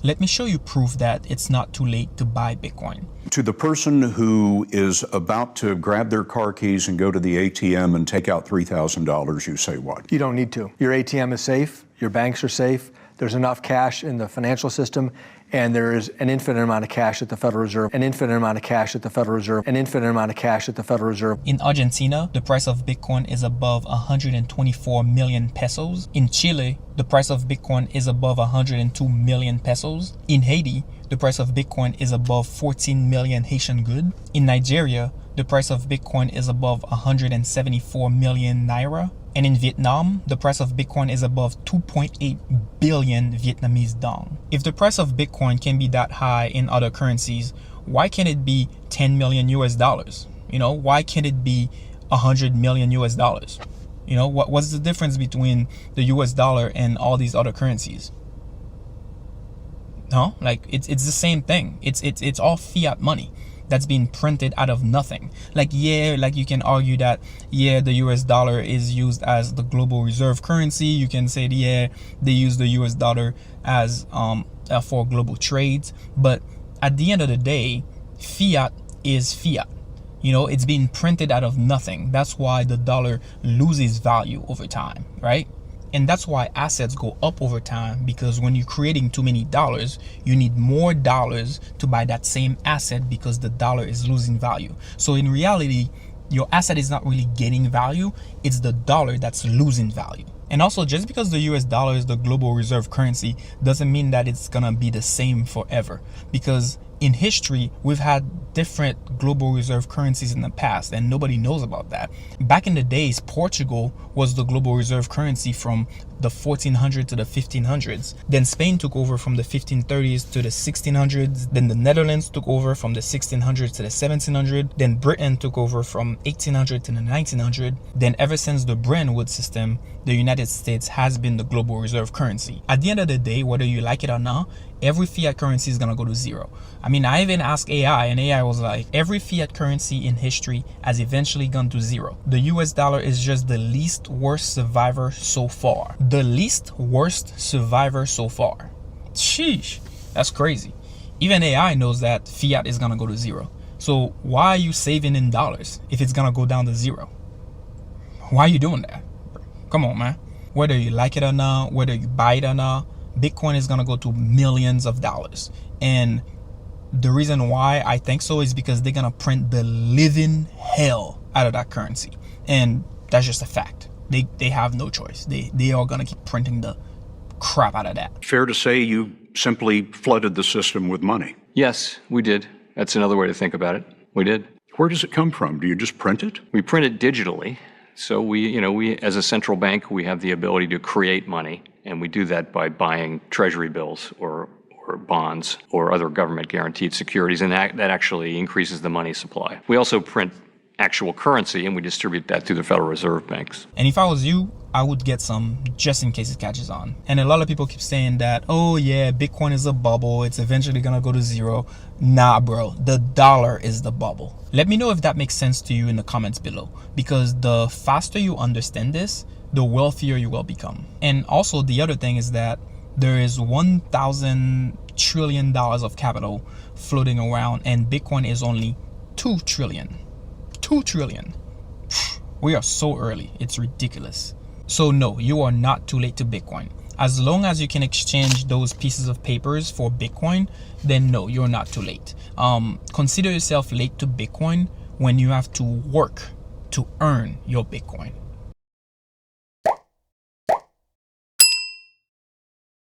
Let me show you proof that it's not too late to buy Bitcoin. To the person who is about to grab their car keys and go to the ATM and take out $3,000, you say what? You don't need to. Your ATM is safe, your banks are safe, there's enough cash in the financial system, and there is an infinite amount of cash at the Federal Reserve, an infinite amount of cash at the Federal Reserve, an infinite amount of cash at the Federal Reserve. In Argentina, the price of Bitcoin is above 124 million pesos. In Chile, the price of Bitcoin is above 102 million pesos. In Haiti, the price of Bitcoin is above 14 million Haitian good. In Nigeria, the price of Bitcoin is above 174 million naira. And in Vietnam, the price of Bitcoin is above 2.8 billion Vietnamese dong. If the price of Bitcoin can be that high in other currencies, why can't it be 10 million US dollars? You know, why can't it be 100 million US dollars? You know, what's the difference between the US dollar and all these other currencies? No, like it's the same thing. It's all fiat money that's being printed out of nothing. Like, yeah, like you can argue that, yeah, the US dollar is used as the global reserve currency. You can say, yeah, they use the US dollar as for global trades. But at the end of the day, fiat is fiat. You know, it's being printed out of nothing. That's why the dollar loses value over time, right? And that's why assets go up over time, because when you're creating too many dollars, you need more dollars to buy that same asset because the dollar is losing value. So in reality, your asset is not really gaining value. It's the dollar that's losing value. And also, just because the US dollar is the global reserve currency doesn't mean that it's gonna be the same forever. Because in history, we've had different global reserve currencies in the past, and nobody knows about that. Back in the days, Portugal was the global reserve currency from the 1400s to the 1500s. Then Spain took over from the 1530s to the 1600s. Then the Netherlands took over from the 1600s to the 1700s. Then Britain took over from 1800 to the 1900. Then ever since the Bretton Woods system, the United States has been the global reserve currency. At the end of the day, whether you like it or not, every fiat currency is gonna go to zero. I mean, I even asked AI, and AI was like, every fiat currency in history has eventually gone to zero. The US dollar is just the least worst survivor so far. The least worst survivor so far. Sheesh, that's crazy. Even AI knows that fiat is gonna go to zero. So why are you saving in dollars if it's gonna go down to zero? Why are you doing that? Come on, man. Whether you like it or not, whether you buy it or not, Bitcoin is gonna go to millions of dollars. And the reason why I think so is because they're gonna print the living hell out of that currency. And that's just a fact. They have no choice. They are gonna keep printing the crap out of that. Fair to say you simply flooded the system with money? Yes, we did. That's another way to think about it. We did. Where does it come from? Do you just print it? We print it digitally. So we as a central bank, we have the ability to create money, and we do that by buying treasury bills or bonds or other government guaranteed securities, and that actually increases the money supply. We also print actual currency, and we distribute that through the Federal Reserve banks. And if I was you, I would get some just in case it catches on. And a lot of people keep saying that, oh yeah, Bitcoin is a bubble, it's eventually gonna go to zero. Nah, bro, the dollar is the bubble. Let me know if that makes sense to you in the comments below, because the faster you understand this, the wealthier you will become. And also the other thing is that there is 1,000 trillion dollars of capital floating around, and Bitcoin is only 2 trillion. 2 trillion. We are so early, it's ridiculous. So no, you are not too late to Bitcoin. As long as you can exchange those pieces of papers for Bitcoin, then no, you're not too late. Consider yourself late to Bitcoin when you have to work to earn your Bitcoin.